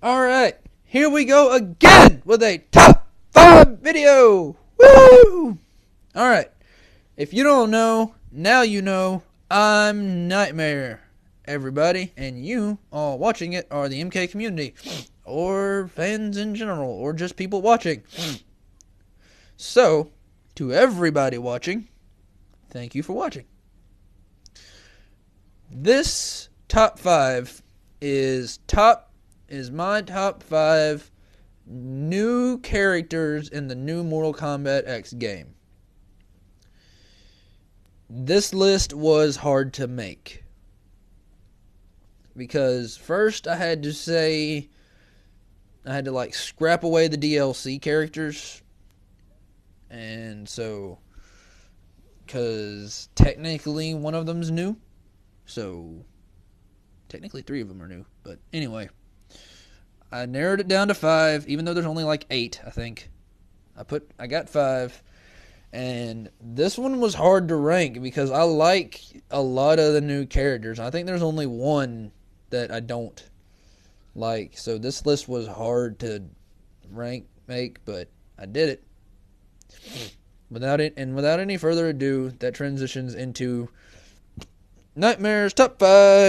Alright, here we go again with a top 5 video! Woo! Alright, if you don't know, now you know, I'm Nightmare, everybody, and you all watching it are the MK community, or fans in general, or just people watching. So, to everybody watching, thank you for watching. This top 5 is my top 5 new characters in the new Mortal Kombat X game. This list was hard to make because first I had to scrap away the DLC characters, and so because technically one of them's new, so technically 3 of them are new, but anyway, I narrowed it down to 5, even though there's only like 8, I think. I got 5, and this one was hard to rank because I like a lot of the new characters. I think there's only one that I don't like, so this list was hard to make, but I did it. Without any further ado, that transitions into Nightmare's top 5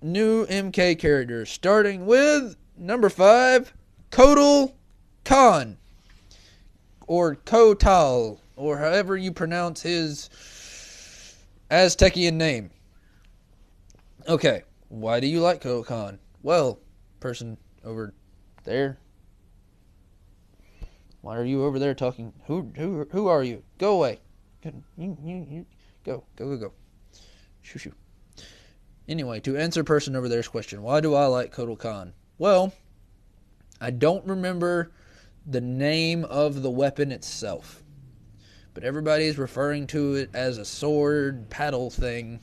new MK characters, starting with number 5, Kotal Khan, or Kotal, or however you pronounce his Aztecian name. Okay, why do you like Kotal Khan? Well, person over there, why are you over there talking? Who are you? Go away. You go. Shoo. Anyway, to answer person over there's question, why do I like Kotal Khan? Well, I don't remember the name of the weapon itself, but everybody's referring to it as a sword paddle thing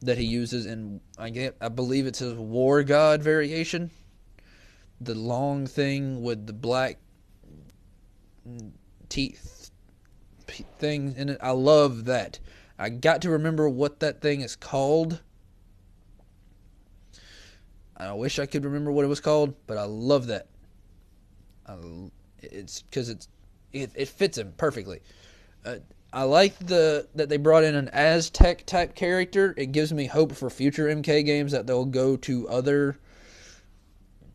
that he uses in, I believe it's his War God variation. The long thing with the black teeth thing in it. I love that. I got to remember what that thing is called. I wish I could remember what it was called, but I love that. It's because it fits him perfectly. I like that they brought in an Aztec type character. It gives me hope for future MK games that they'll go to other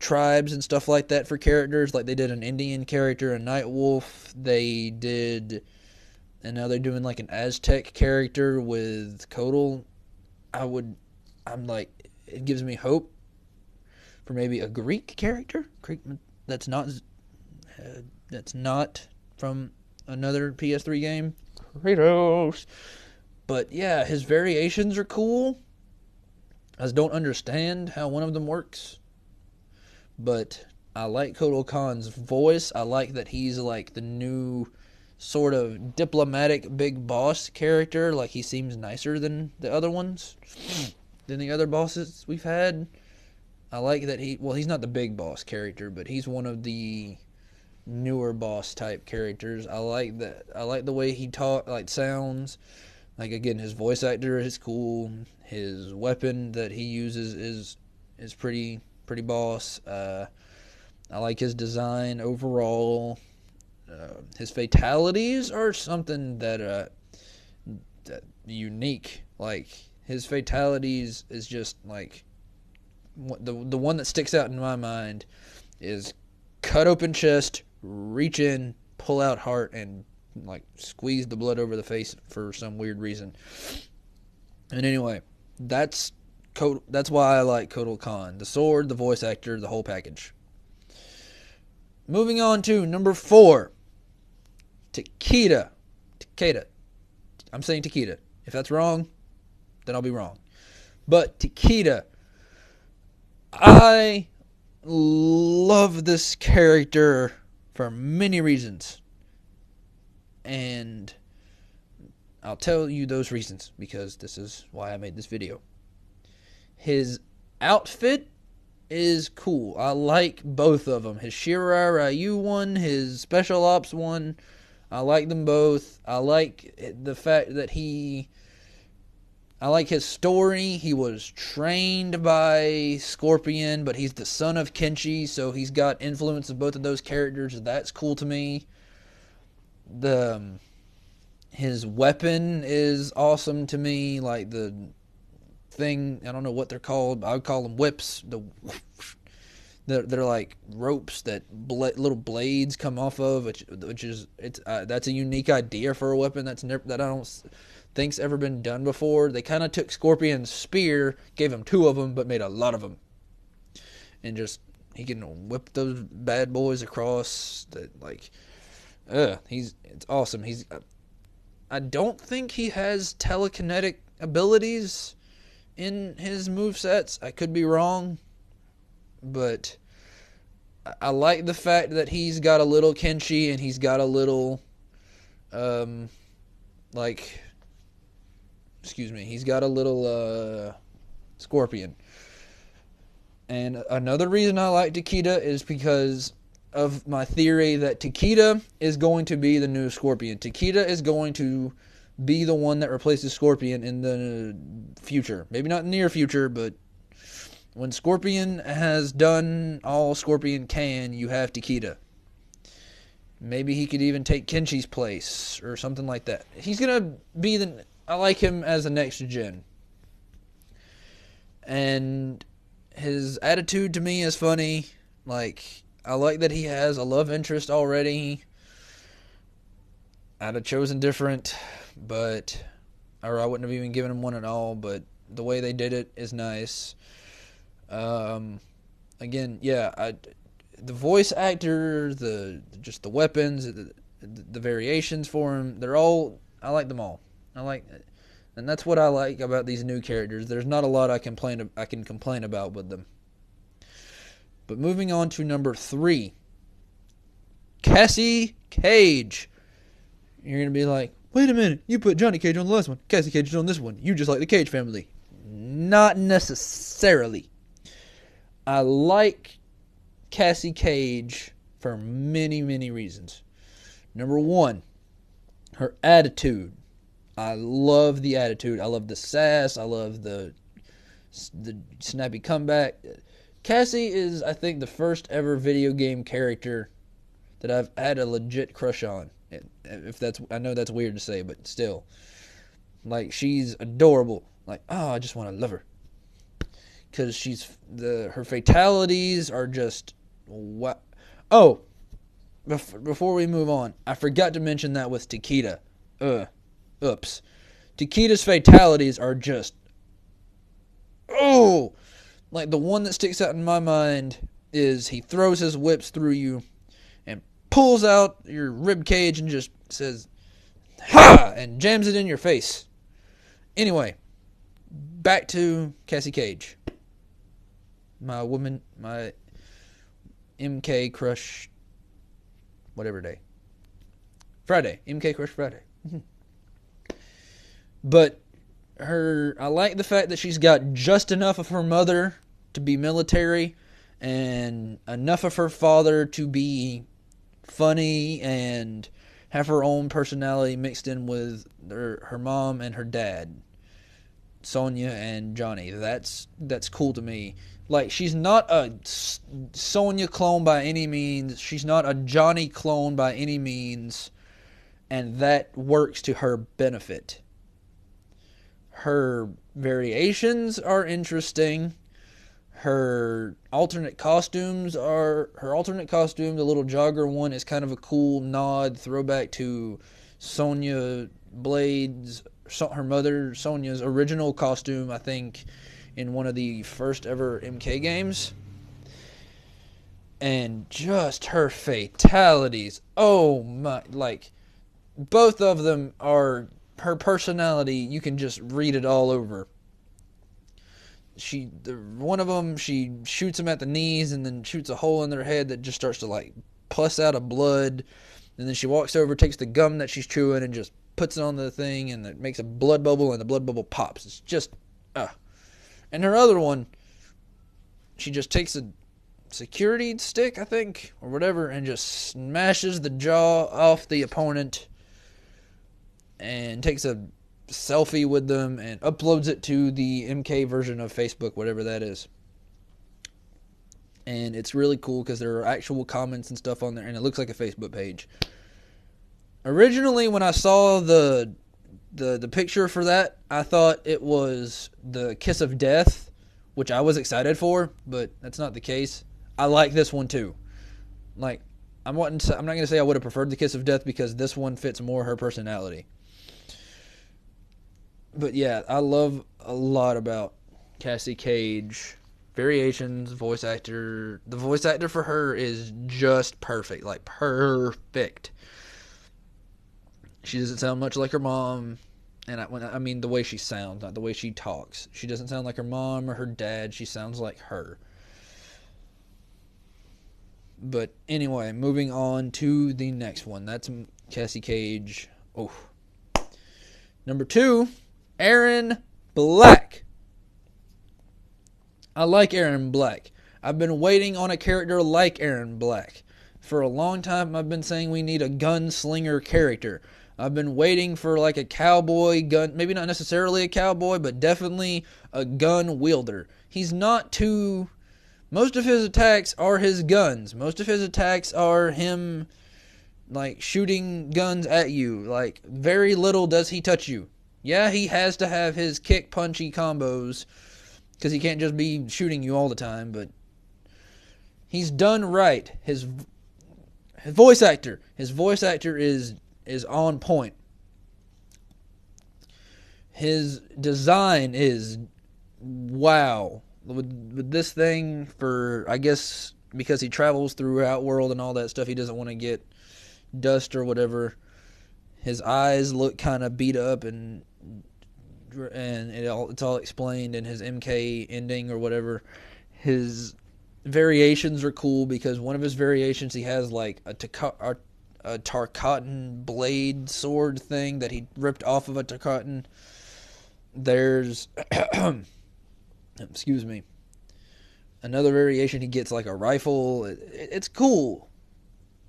tribes and stuff like that for characters, like they did an Indian character, a Night Wolf. And now they're doing like an Aztec character with Kotal. It gives me hope for maybe a Greek character. That's not from another PS3 game. Kratos. But yeah, his variations are cool. I just don't understand how one of them works. But I like Kotal Khan's voice. I like that he's like the new sort of diplomatic big boss character. Like, he seems nicer than the other ones, than the other bosses we've had. I like that he's not the big boss character, but he's one of the newer boss type characters. I like that. I like the way he sounds. Like, again, his voice actor is cool. His weapon that he uses is pretty boss. I like his design overall. His fatalities are something that unique. Like, his fatalities is just like the one that sticks out in my mind is cut open chest, reach in, pull out heart, and like squeeze the blood over the face for some weird reason. And anyway, that's why I like Kotal Khan. The sword, the voice actor, the whole package. Moving on to number 4, Takeda. I'm saying Takeda. If that's wrong, then I'll be wrong. But Takeda, I love this character for many reasons. And I'll tell you those reasons because this is why I made this video. His outfit is cool. I like both of them. His Shirai Ryu one, his Special Ops one. I like them both. I like the fact that he I like his story. He was trained by Scorpion, but he's the son of Kenshi, so he's got influence of both of those characters. That's cool to me. His weapon is awesome to me. Like the thing, I don't know what they're called. I would call them whips. They're like ropes that little blades come off of, which is that's a unique idea for a weapon that I don't think's ever been done before. They kind of took Scorpion's spear, gave him 2 of them, but made a lot of them, and just he can whip those bad boys across. That like, it's awesome. I don't think he has telekinetic abilities in his movesets. I could be wrong. But I like the fact that he's got a little Kenshi and he's got a little, he's got a little Scorpion. And another reason I like Takeda is because of my theory that Takeda is going to be the new Scorpion. Takeda is going to be the one that replaces Scorpion in the future. Maybe not near future, but when Scorpion has done all Scorpion can, you have Takeda. Maybe he could even take Kenshi's place or something like that. He's going to be I like him as a next gen. And his attitude to me is funny. Like, I like that he has a love interest already. I'd have chosen different, or I wouldn't have even given him one at all, but the way they did it is nice. Again, yeah, the voice actor, the weapons, the variations for him, I like them all. And that's what I like about these new characters. There's not a lot I can complain about with them. But moving on to number 3, Cassie Cage. You're gonna be like, wait a minute, you put Johnny Cage on the last one, Cassie Cage is on this one. You just like the Cage family. Not necessarily. I like Cassie Cage for many, many reasons. Number 1, her attitude. I love the attitude. I love the sass. I love the snappy comeback. Cassie is, I think, the first ever video game character that I've had a legit crush on. I know that's weird to say, but still. Like, she's adorable. Like, I just want to love her. Because her fatalities are just, what? Oh, before we move on, I forgot to mention that with Takeda. Oops. Takeda's fatalities are just, like the one that sticks out in my mind is he throws his whips through you and pulls out your rib cage and just says, ha! And jams it in your face. Anyway, back to Cassie Cage. My MK crush, whatever day. Friday. MK crush Friday. But I like the fact that she's got just enough of her mother to be military and enough of her father to be funny and have her own personality mixed in with her mom and her dad, Sonya and Johnny. That's cool to me. Like, she's not a Sonya clone by any means. She's not a Johnny clone by any means. And that works to her benefit. Her variations are interesting. Her alternate costume, the little jogger one, is kind of a cool nod, throwback to Sonya Blade's, her mother Sonya's original costume, I think, in one of the first ever MK games. And just her fatalities. Oh my, like, both of them are her personality. You can just read it all over. One of them, she shoots them at the knees and then shoots a hole in their head that just starts to like pus out of blood. And then she walks over, takes the gum that she's chewing and just puts it on the thing, and it makes a blood bubble, and the blood bubble pops. It's just, And her other one, she just takes a security stick, I think, or whatever, and just smashes the jaw off the opponent and takes a selfie with them and uploads it to the MK version of Facebook, whatever that is. And it's really cool because there are actual comments and stuff on there, and it looks like a Facebook page. Originally, when I saw the picture for that, I thought it was the Kiss of Death, which I was excited for, but that's not the case. I like this one too. Like, I'm not going to say I would have preferred the Kiss of Death because this one fits more her personality. But yeah, I love a lot about Cassie Cage. Variations, voice actor. The voice actor for her is just perfect. Like, perfect. She doesn't sound much like her mom. And I mean the way she sounds, not the way she talks. She doesn't sound like her mom or her dad. She sounds like her. But anyway, moving on to the next one. That's Cassie Cage. Oh. Number 2, Aaron Black. I like Aaron Black. I've been waiting on a character like Aaron Black. For a long time, I've been saying we need a gunslinger character. I've been waiting for like a cowboy gun, maybe not necessarily a cowboy, but definitely a gun wielder. He's not too... Most of his attacks are his guns. Most of his attacks are him, like, shooting guns at you. Like, very little does he touch you. Yeah, he has to have his kick-punchy combos, because he can't just be shooting you all the time, but he's done right. His voice actor is on point. His design is wow. With this thing, for, I guess, because he travels throughout world and all that stuff, he doesn't want to get dust or whatever. His eyes look kind of beat up, and it's all explained in his MK ending or whatever. His variations are cool because one of his variations, he has like a Tarkatan blade sword thing that he ripped off of a Tarkatan. There's excuse me. Another variation, he gets like a rifle. It's cool.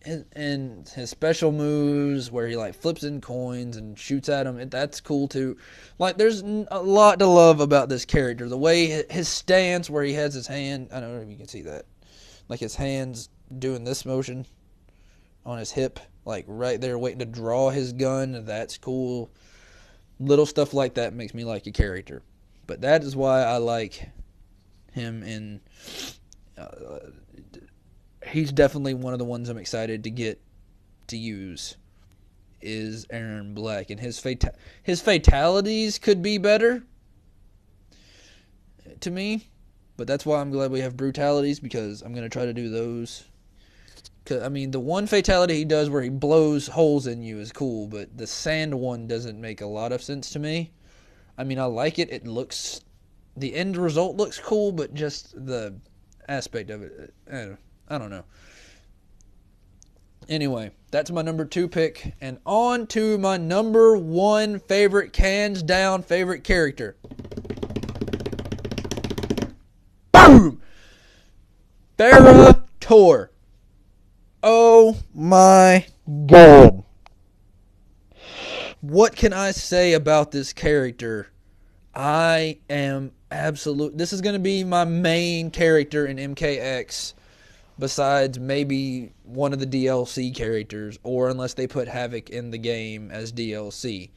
And his special moves where he like flips in coins and shoots at them, that's cool too. Like, there's a lot to love about this character. The way his stance, where he has his hand, I don't know if you can see that, like his hands doing this motion on his hip, like right there waiting to draw his gun. That's cool. Little stuff like that makes me like a character. But that is why I like him in... he's definitely one of the ones I'm excited to get to use, is Aaron Black. And his fatalities could be better to me. But that's why I'm glad we have brutalities, because I'm going to try to do those. I mean, the one fatality he does where he blows holes in you is cool, but the sand one doesn't make a lot of sense to me. I mean, I like it. It looks... The end result looks cool, but just the aspect of it, I don't know. Anyway, that's my number 2 pick. And on to my number 1 favorite, hands down favorite character. Boom! Tor. Oh my god. What can I say about this character? I am this is going to be my main character in MKX, besides maybe one of the DLC characters, or unless they put Havoc in the game as DLC.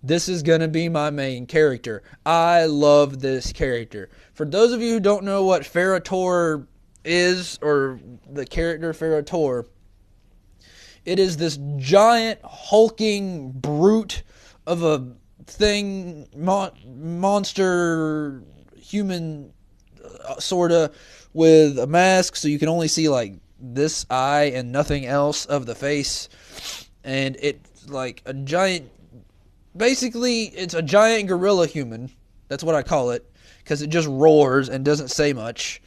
This is going to be my main character. I love this character. For those of you who don't know what Tor is, or the character Tor, it is this giant hulking brute of a thing, monster, human, sorta, with a mask, so you can only see like this eye and nothing else of the face. And it's like a giant, basically it's a giant gorilla human. That's what I call it, because it just roars and doesn't say much,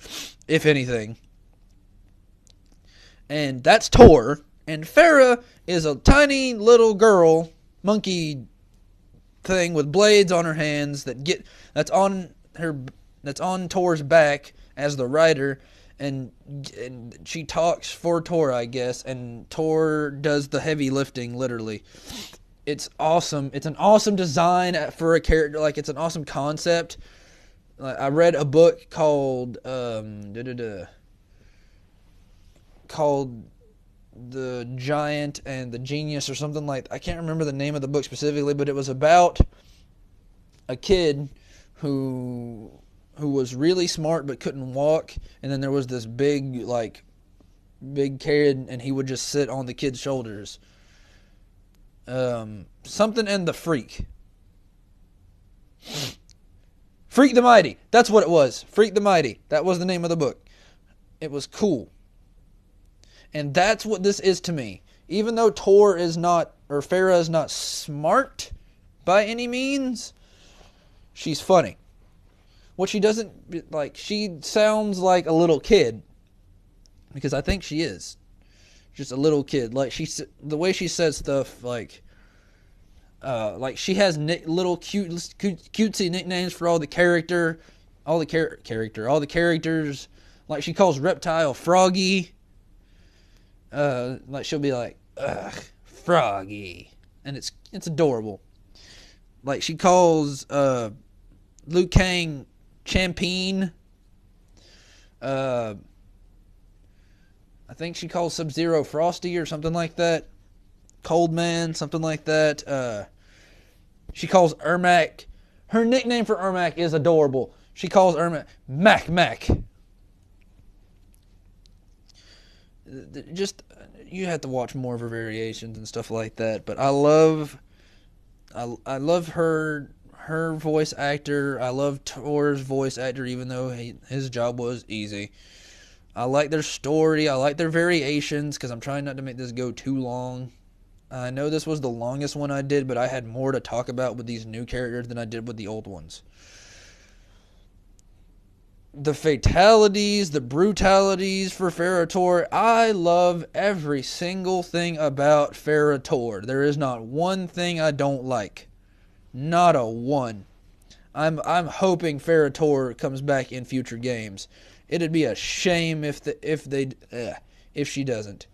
if anything. And that's Tor. And Farah is a tiny little girl, monkey thing with blades on her hands that's on Tor's back as the rider, and she talks for Tor, I guess, and Tor does the heavy lifting, literally. It's awesome. It's an awesome design for a character. Like, it's an awesome concept. I read a book called called The Giant and the Genius or something like. I can't remember the name of the book specifically, but it was about a kid who was really smart but couldn't walk, and then there was this big kid, and he would just sit on the kid's shoulders. Something and the Freak. Freak the Mighty. That's what it was. Freak the Mighty. That was the name of the book. It was cool. And that's what this is to me. Even though Farah is not smart by any means, she's funny. What she doesn't, she sounds like a little kid. Because I think she is. Just a little kid. The way she says stuff, she has little cutesy nicknames for all the characters. Like, she calls Reptile Froggy. She'll be like, ugh, Froggy. And it's adorable. Like, she calls Liu Kang Champagne. I think she calls Sub-Zero Frosty or something like that. Cold Man, something like that. She calls Ermac. Her nickname for Ermac is adorable. She calls Ermac Mac. Just, you have to watch more of her variations and stuff like that. But I love her voice actor. I love Thor's voice actor, even though his job was easy. I like their story. I like their variations, because I'm trying not to make this go too long. I know this was the longest one I did, but I had more to talk about with these new characters than I did with the old ones. The fatalities, the brutalities for Ferrator. I love every single thing about Ferrator. There is not one thing I don't like. Not a one. I'm hoping Ferrator comes back in future games. It'd be a shame if she doesn't.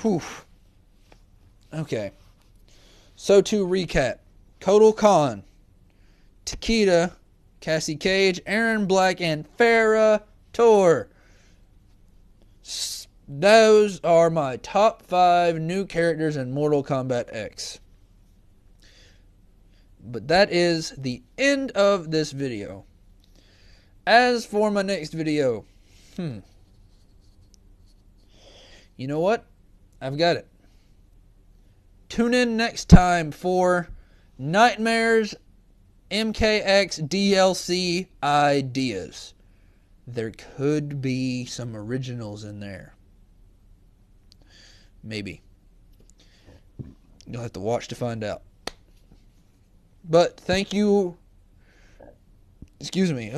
Whew. Okay. So to recap, Kotal Khan, Takeda, Cassie Cage, Aaron Black, and Ferrator. Those are my top 5 new characters in Mortal Kombat X. But that is the end of this video. As for my next video, you know what? I've got it. Tune in next time for Nightmares MKX DLC ideas. There could be some originals in there. Maybe. You'll have to watch to find out. But thank you. Excuse me.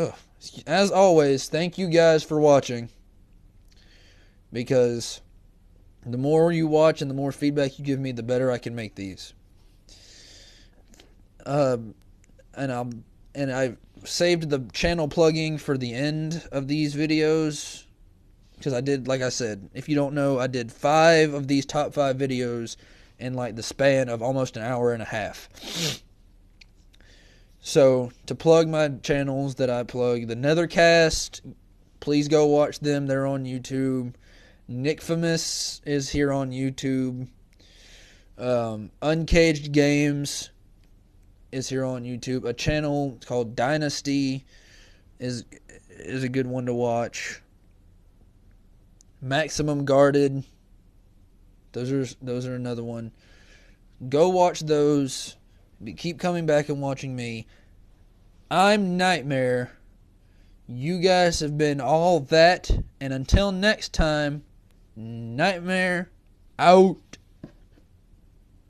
As always, thank you guys for watching. Because the more you watch and the more feedback you give me, the better I can make these. And I've saved the channel plugging for the end of these videos. Because I did, like I said, if you don't know, I did 5 of these top 5 videos in the span of almost an hour and a half. So, to plug my channels that I plug, the Nethercast, please go watch them. They're on YouTube. Nickfamous is here on YouTube. Uncaged Games is here on YouTube. A channel called Dynasty is a good one to watch. Maximum Guarded. Those are another one. Go watch those. Keep coming back and watching me. I'm Nightmare. You guys have been all that. And until next time, Nightmare out.